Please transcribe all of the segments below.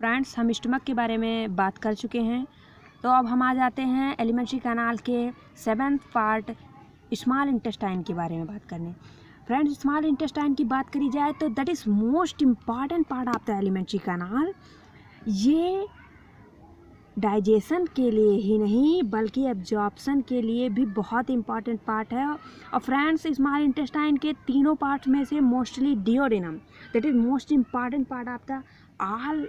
Friends, हम stomach के बारे में बात कर चुके हैं, तो अब हम आ जाते हैं एलिमेंट्री कैनाल के 7th पार्ट स्मॉल इंटेस्टाइन के बारे में बात करने। फ्रेंड्स, स्मॉल इंटेस्टाइन की बात करी जाए तो that is most important part of the alimentary canal. ये डाइजेशन के लिए ही नहीं बल्कि एब्जॉर्प्शन के लिए भी बहुत इम्पॉर्टेंट पार्ट है। और फ्रेंड्स, स्मॉल इंटेस्टाइन के तीनों पार्ट्स में से mostly duodenum that is most important part of the all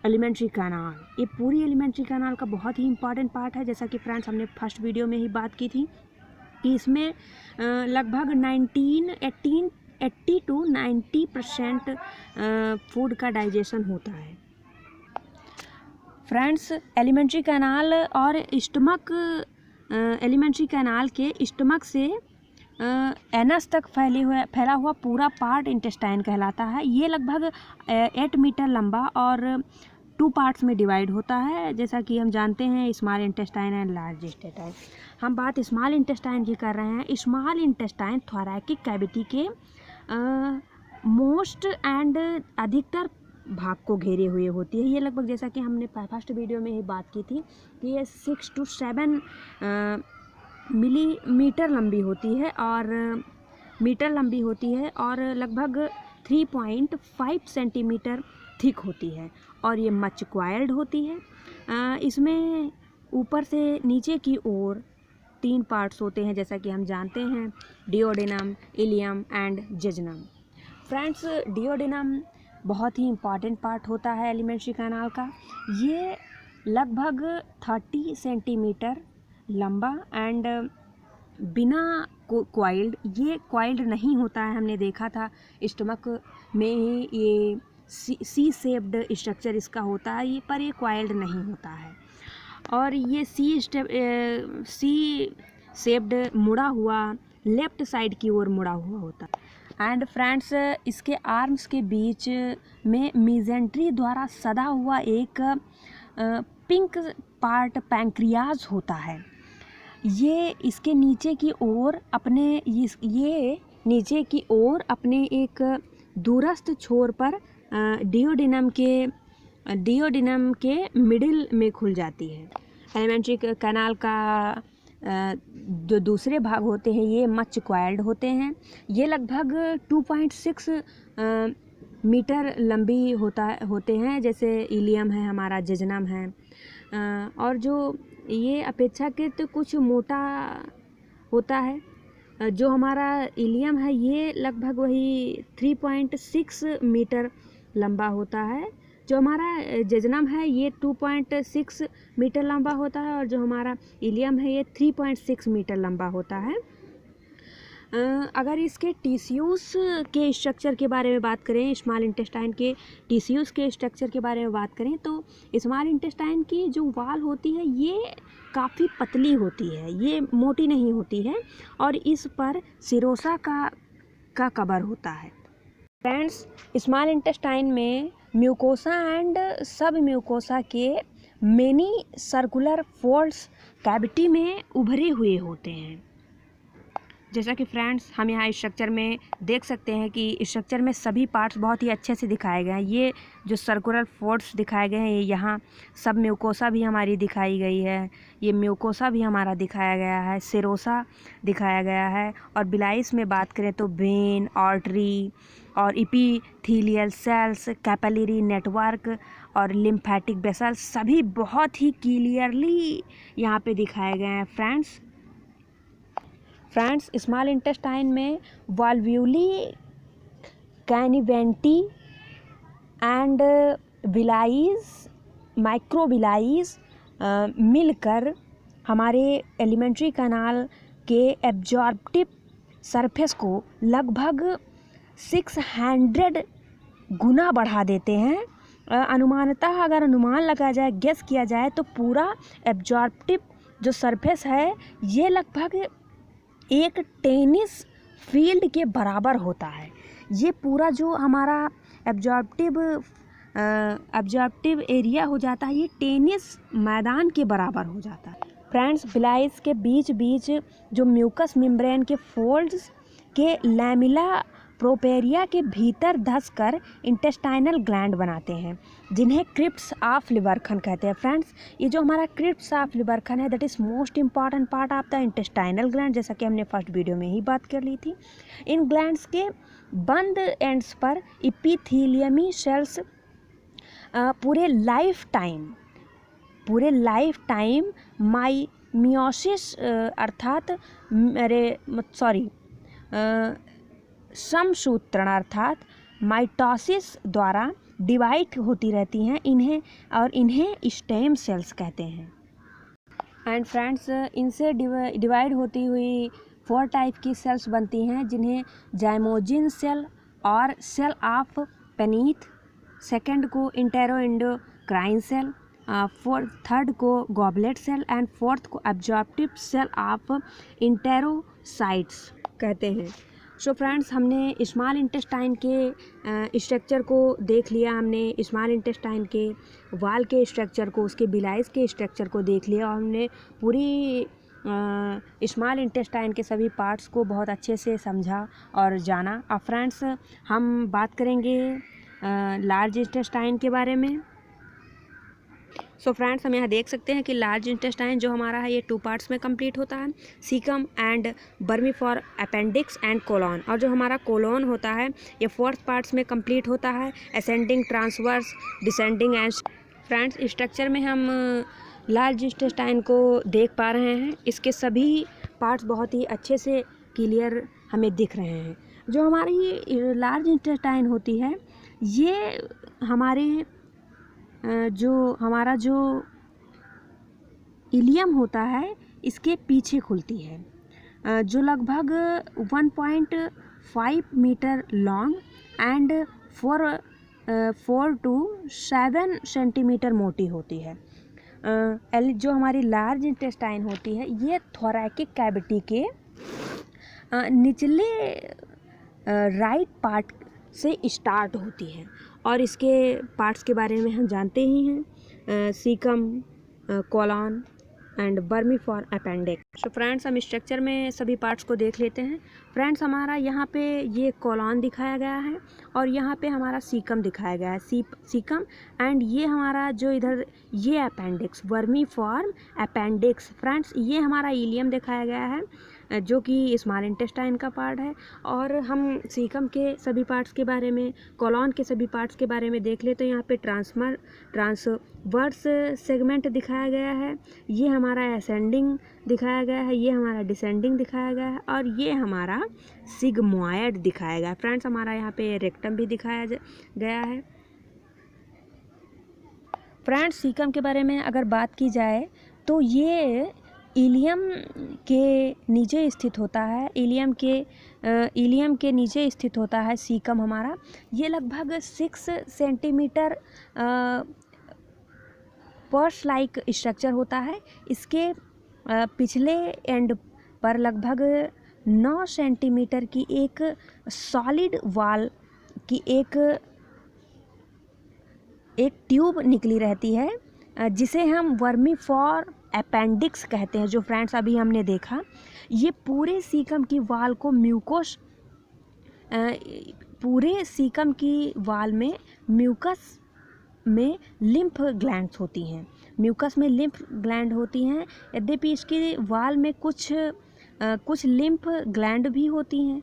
alimentary canal. ये पूरी एलिमेंट्री कैनाल का बहुत ही इम्पॉर्टेंट पार्ट है। जैसा कि फ्रेंड्स हमने फर्स्ट वीडियो में ही बात की थी कि इसमें लगभग 80 to 90% फूड का डाइजेशन होता है। फ्रेंड्स, एलिमेंट्री कैनाल और स्टमक, एलिमेंट्री कैनाल के स्टमक से एनस तक फैला हुआ पूरा पार्ट इंटेस्टाइन कहलाता है। ये लगभग 8 मीटर लंबा और 2 पार्ट्स में डिवाइड होता है। जैसा कि हम जानते हैं small intestine and large intestine. हम बात स्मॉल इंटेस्टाइन की कर रहे हैं। स्मॉल इंटेस्टाइन थोरैकिक कैविटी के मोस्ट एंड अधिकतर भाग को घेरे हुए होती है। ये लगभग, जैसा कि हमने फर्स्ट वीडियो में ही बात की थी, कि ये 6 to 7 मिलीमीटर लंबी होती है और लगभग 3.5 सेंटीमीटर थिक होती है और ये मच क्वाइल्ड होती है। इसमें ऊपर से नीचे की ओर 3 पार्ट्स होते हैं, जैसा कि हम जानते हैं, duodenum, ileum and jejunum. Friends, duodenum बहुत ही इम्पॉर्टेंट पार्ट होता है एलिमेंट्री कैनाल का। ये लगभग 30 सेंटीमीटर लंबा एंड बिना क्वाइल्ड, ये क्वाइल्ड नहीं होता है। हमने देखा था स्टमक में ही ये सी शेप्ड स्ट्रक्चर इसका होता है, ये पर ये क्वाइल्ड नहीं होता है। और ये सी शेप्ड मुड़ा हुआ लेफ्ट साइड की ओर मुड़ा हुआ होता है। एंड फ्रेंड्स, इसके आर्म्स के बीच में मीजेंट्री द्वारा सदा हुआ एक पिंक पार्ट पैंक्रियाज होता है। ये इसके नीचे की ओर अपने एक दूरस्थ छोर पर डिओडेनम के मिडिल में खुल जाती है। एलिमेंट्री कैनाल का जो दूसरे भाग होते हैं ये मच क्वाइल्ड होते हैं। ये लगभग 2.6 मीटर लंबी होते हैं, जैसे इलियम है हमारा, जेजुनम है। और जो ये अपेक्षाकृत कुछ मोटा होता है। जो हमारा इलियम है ये लगभग वही 3.6 मीटर लंबा होता है। जो हमारा जेजुनम है ये 2.6 मीटर लंबा होता है और जो हमारा इलियम है ये 3.6 मीटर लंबा होता है। अगर इसके टिश्यूज़ के स्ट्रक्चर के बारे में बात करें, स्मॉल इंटेस्टाइन के टिश्यूज़ के स्ट्रक्चर के बारे में बात करें, तो स्मॉल इंटेस्टाइन की जो वाल होती है ये काफ़ी पतली होती है, ये मोटी नहीं होती है और इस पर सिरोसा का कवर होता है। फ्रेंड्स, स्मॉल इंटेस्टाइन में म्यूकोसा एंड सब म्यूकोसा के मेनी सर्कुलर फोल्ड्स कैविटी में उभरे हुए होते हैं। जैसा कि फ्रेंड्स हम यहाँ स्ट्रक्चर में देख सकते हैं कि स्ट्रक्चर में सभी पार्ट्स बहुत ही अच्छे से दिखाए गए हैं। ये जो सर्कुलर फोल्ड्स दिखाए गए हैं, ये यहाँ सब म्यूकोसा भी हमारी दिखाई गई है, ये म्यूकोसा भी हमारा दिखाया गया है, सिरोसा दिखाया गया है। और बिलाइस में बात करें तो वेन, आर्टरी और इपीथीलियल सेल्स, कैपिलरी नेटवर्क और लिम्फेटिक वेसल्स सभी बहुत ही क्लियरली यहाँ पे दिखाए गए हैं। फ्रेंड्स, स्मॉल इंटेस्टाइन में वाल्व्यूली, कैनिवेंटी एंड विलाइज, माइक्रोविलाइज मिलकर हमारे एलिमेंट्री कैनाल के एब्जॉर्प्टिव सरफेस को लगभग 600 गुना बढ़ा देते हैं। अनुमानतः अगर अनुमान लगाया जाए, गेस किया जाए, तो पूरा एब्जॉर्प्टिव जो सरफेस है ये लगभग एक टेनिस फील्ड के बराबर होता है। ये पूरा जो हमारा एब्जॉर्प्टिव एरिया हो जाता है ये टेनिस मैदान के बराबर हो जाता है। फ्रेंड्स, बिलाइस के बीच जो म्यूकस मेम्ब्रेन के फोल्ड्स के लैमिला प्रोपेरिया के भीतर धंसकर इंटेस्टाइनल ग्लैंड बनाते हैं, जिन्हें क्रिप्स ऑफ लिबरखन कहते हैं। फ्रेंड्स, ये जो हमारा क्रिप्स ऑफ लिबरखन है, that is most important part of the intestinal gland, जैसा कि हमने फर्स्ट वीडियो में ही बात कर ली थी। इन ग्लैंड्स के बंद एंड्स पर इपिथीलियमी सेल्स पूरे लाइफ टाइम मियोसिस अर्थात समसूत्रण अर्थात माइटोसिस द्वारा डिवाइड होती रहती हैं इन्हें स्टेम सेल्स कहते हैं। एंड फ्रेंड्स, इनसे डिवाइड होती हुई 4 टाइप की सेल्स बनती हैं, जिन्हें जाइमोजिन सेल और सेल ऑफ पेनीथ, सेकंड को इंटेरोइंडोक्राइन सेल, थर्ड को गॉबलेट सेल एंड फोर्थ को एब्जॉर्प्टिव सेल ऑफ इंटेरोसाइट्स कहते हैं। सो फ्रेंड्स, हमने स्मॉल इंटेस्टाइन के स्ट्रक्चर को देख लिया, हमने स्मॉल इंटेस्टाइन के वाल के स्ट्रक्चर को, उसके बिलाइस के स्ट्रक्चर को देख लिया, और हमने पूरी स्मॉल इंटेस्टाइन के सभी पार्ट्स को बहुत अच्छे से समझा और जाना। अब फ्रेंड्स, हम बात करेंगे लार्ज इंटेस्टाइन के बारे में। सो फ्रेंड्स, हम यहाँ देख सकते हैं कि लार्ज इंटेस्टाइन जो हमारा है ये 2 पार्ट्स में कंप्लीट होता है, caecum and vermiform appendix and colon. और जो हमारा कोलॉन होता है ये 4 पार्ट्स में कंप्लीट होता है, ascending, transverse, descending and. Friends, structure में हम लार्ज इंटेस्टाइन को देख पा रहे हैं, इसके सभी पार्ट्स बहुत ही अच्छे से क्लियर हमें दिख रहे हैं। जो हमारी लार्ज इंटेस्टाइन होती है ये हमारे हमारा जो इलियम होता है इसके पीछे खुलती है, जो लगभग 1.5 metre long and 4 to 7 centimetre मोटी होती है। जो हमारी लार्ज इंटेस्टाइन होती है ये थोरैकिक कैविटी के निचले राइट पार्ट से स्टार्ट होती है, और इसके पार्ट्स के बारे में हम जानते ही हैं, caecum, colon and vermiform appendix. तो फ्रेंड्स, हम स्ट्रक्चर में सभी पार्ट्स को देख लेते हैं। फ्रेंड्स, हमारा यहाँ पे ये कोलॉन दिखाया गया है और यहाँ पे हमारा सीकम दिखाया गया है, सीकम, एंड ये हमारा जो इधर ये अपेंडिक्स, वर्मीफॉर्म अपेंडिक्स। फ्रेंड्स, ये हमारा इलियम दिखाया गया है जो कि स्मॉल इंटेस्टाइन का पार्ट है। और हम सीकम के सभी पार्ट्स के बारे में, कोलॉन के सभी पार्ट्स के बारे में देख ले तो यहाँ पे ट्रांसवर्स सेगमेंट दिखाया गया है, ये हमारा असेंडिंग दिखाया गया है, ये हमारा डिसेंडिंग दिखाया गया है, और ये हमारा सिग्मोइड दिखाया गया है। फ्रेंड्स, हमारा यहाँ पे रेक्टम भी दिखाया गया है। फ्रेंड्स, सीकम के बारे में अगर बात की जाए तो ये इलियम के नीचे स्थित होता है, इलियम के नीचे स्थित होता है सीकम हमारा। ये लगभग 6 सेंटीमीटर पर्स लाइक स्ट्रक्चर होता है। इसके पिछले एंड पर लगभग 9 सेंटीमीटर की एक सॉलिड वॉल की एक ट्यूब निकली रहती है, जिसे हम वर्मीफॉर अपेंडिक्स कहते हैं। जो फ्रेंड्स अभी हमने देखा, ये पूरे सीकम की वाल को पूरे सीकम की वाल में म्यूकस में लिम्फ ग्लैंड्स होती हैं, म्यूकस में लिम्फ ग्लैंड होती हैं। यद्यपि इसकी वाल में कुछ लिम्फ ग्लैंड भी होती हैं।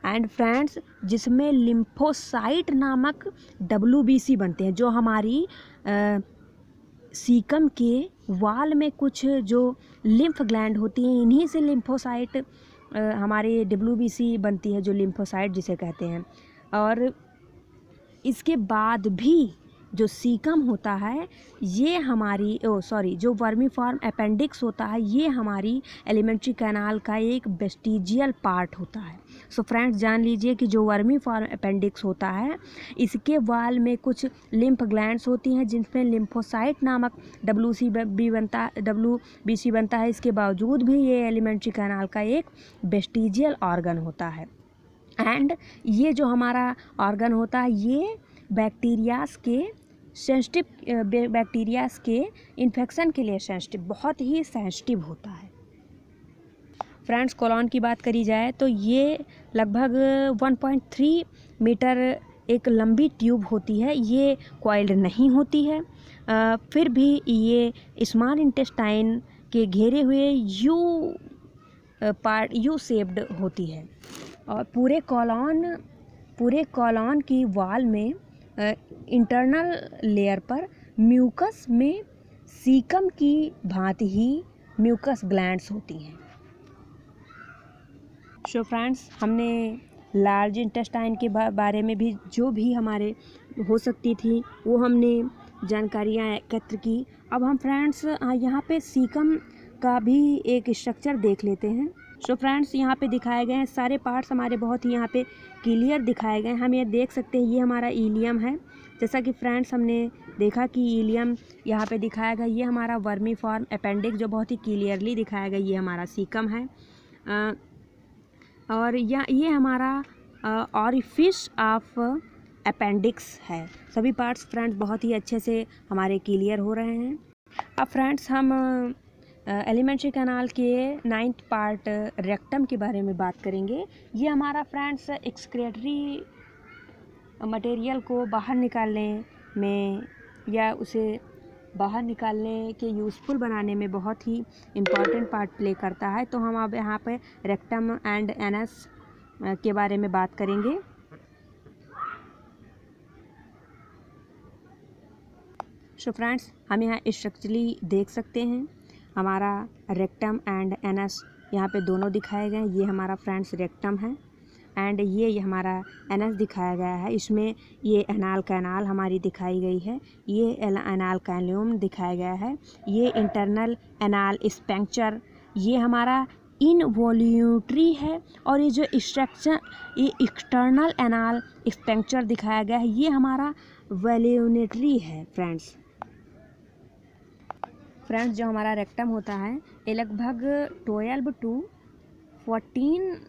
एंड फ्रेंड्स, जिसमें लिम्फोसाइट नामक WBC बनते हैं। जो हमारी सीकम के वाल में कुछ जो लिम्फ ग्लैंड होती हैं, इन्हीं से लिम्फोसाइट हमारी WBC बनती है, जो लिम्फोसाइट जिसे कहते हैं। और इसके बाद भी जो सीकम होता है ये हमारी जो वर्मीफॉर्म अपेंडिक्स होता है ये हमारी एलिमेंट्री कैनाल का एक वेस्टिजियल पार्ट होता है। सो फ्रेंड्स, जान लीजिए कि जो वर्मीफॉर्म अपेंडिक्स होता है इसके वाल में कुछ लिम्फ ग्लैंड्स होती हैं, जिनमें लिम्फोसाइट नामक WBC बनता है। इसके बावजूद भी ये एलिमेंट्री कैनाल का एक वेस्टिजियल ऑर्गन होता है। एंड ये जो हमारा ऑर्गन होता है ये बैक्टीरियाज के इन्फेक्शन के लिए सेंसिटिव, बहुत ही सेंसिटिव होता है। फ्रेंड्स कोलॉन की बात करी जाए तो ये लगभग 1.3 मीटर एक लंबी ट्यूब होती है। ये कॉइल्ड नहीं होती है, फिर भी ये स्मॉल इंटेस्टाइन के घेरे हुए यू शेप्ड होती है। और पूरे कॉलॉन की वॉल में इंटरनल लेयर पर म्यूकस में सीकम की भांति ही म्यूकस ग्लैंड्स होती हैं। सो फ्रेंड्स, हमने लार्ज इंटेस्टाइन के बारे में भी जो भी हमारे हो सकती थी वो हमने जानकारियाँ एकत्र की। अब हम फ्रेंड्स यहाँ पे सीकम का भी एक स्ट्रक्चर देख लेते हैं। सो फ्रेंड्स, यहाँ पे दिखाए गए हैं सारे पार्ट्स हमारे बहुत ही यहाँ पे क्लियर दिखाए गए हैं। हम ये देख सकते हैं ये हमारा इलियम है। जैसा कि फ्रेंड्स हमने देखा कि इलियम यहाँ पे दिखाया गया, ये हमारा वर्मीफॉर्म अपेंडिक्स जो बहुत ही क्लियरली दिखाया गया, ये हमारा सीकम है। और ये हमारा ऑरिफिस ऑफ अपेंडिक्स है। सभी पार्ट्स फ्रेंड्स बहुत ही अच्छे से हमारे क्लियर हो रहे हैं। अब फ्रेंड्स हम एलिमेंट्री कैनाल के 9th पार्ट रेक्टम के बारे में बात करेंगे। ये हमारा फ्रेंड्स एक्सक्रीटरी मटेरियल को बाहर निकालने में या उसे बाहर निकालने के यूज़फुल बनाने में बहुत ही इम्पॉर्टेंट पार्ट प्ले करता है। तो हम अब यहाँ पे रेक्टम एंड एनस के बारे में बात करेंगे। सो फ्रेंड्स, हम यहाँ स्ट्रक्चरली देख सकते हैं हमारा रेक्टम एंड एनस यहाँ पे दोनों दिखाए गए हैं। ये हमारा फ्रेंड्स रेक्टम है एंड ये हमारा एनस दिखाया गया है। इसमें ये एनाल कैनाल हमारी दिखाई गई है, ये एनाल कैल्यूम दिखाया गया है, ये इंटरनल एनाल स्पेंक्चर ये हमारा इनवॉल्यूटरी है, और ये जो स्ट्रक्चर ये एक्सटर्नल एनाल स्पेंक्चर दिखाया गया है ये हमारा वॉल्यूटरी है। फ्रेंड्स जो हमारा रेक्टम होता है ये लगभग 12 to 14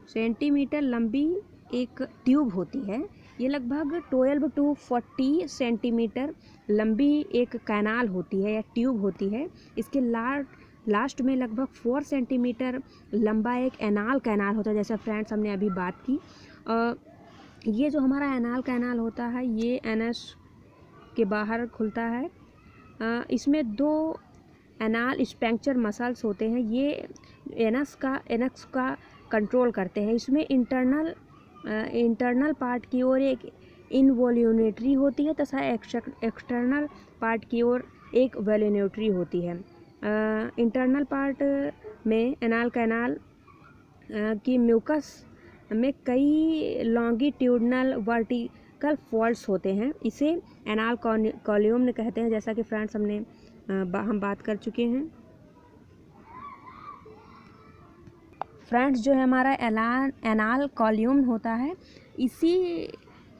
सेंटीमीटर लंबी एक ट्यूब होती है। ये लगभग 12 to 40 सेंटीमीटर लंबी एक कैनाल होती है या ट्यूब होती है। इसके लास्ट में लगभग 4 सेंटीमीटर लंबा एक एनाल कैनाल होता है, जैसा फ्रेंड्स हमने अभी बात की। ये जो हमारा एनाल कैनाल होता है ये एनस के बाहर खुलता है। इसमें 2 एनाल स्पेंक्चर मसल्स होते हैं, ये एनस का कंट्रोल करते हैं। इसमें इंटरनल पार्ट की ओर एक इनवॉल्यूटरी होती है तथा एक्सटर्नल पार्ट की ओर एक वॉल्यूटरी होती है। इंटरनल पार्ट में एनाल कैनाल की म्यूकस में कई लॉन्गिट्यूडनल वर्टिकल फॉल्ट्स होते हैं। इसे एनाल कॉल्यूम कहते हैं, जैसा कि फ्रेंड्स हम बात कर चुके हैं। फ्रेंड्स जो है हमारा एनाल कॉल्यूम होता है, इसी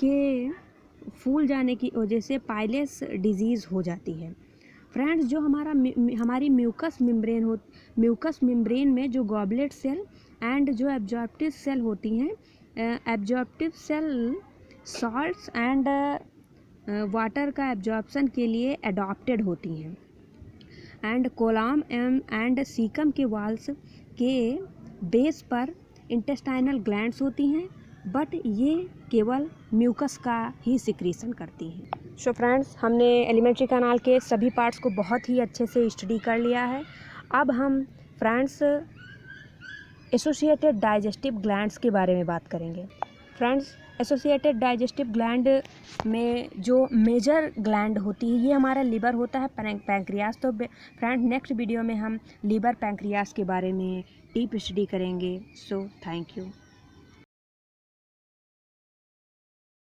के फूल जाने की वजह से पाइलेस डिजीज़ हो जाती है। फ्रेंड्स जो हमारी म्यूकस मेम्ब्रेन में जो गॉबलेट सेल एंड जो एब्जॉर्प्टिव सेल होती हैं, absorptive cell salts and water का एब्जॉर्प्शन के लिए अडॉप्टेड होती हैं। एंड कोलम एंड सीकम के वॉल्स के बेस पर इंटेस्टाइनल ग्लैंड्स होती हैं, बट ये केवल म्यूकस का ही सिक्रीशन करती हैं। सो फ्रेंड्स, हमने एलिमेंट्री कैनाल के सभी पार्ट्स को बहुत ही अच्छे से स्टडी कर लिया है। अब हम फ्रेंड्स एसोसिएटेड डाइजेस्टिव ग्लैंड्स के बारे में बात करेंगे। फ्रेंड्स एसोसिएटेड डाइजेस्टिव ग्लैंड में जो मेजर ग्लैंड होती है ये हमारा लीवर होता है, पैंक्रियास। तो फ्रेंड्स नेक्स्ट वीडियो में हम लीवर पैंक्रियास के बारे में डीप स्टडी करेंगे। So thank you.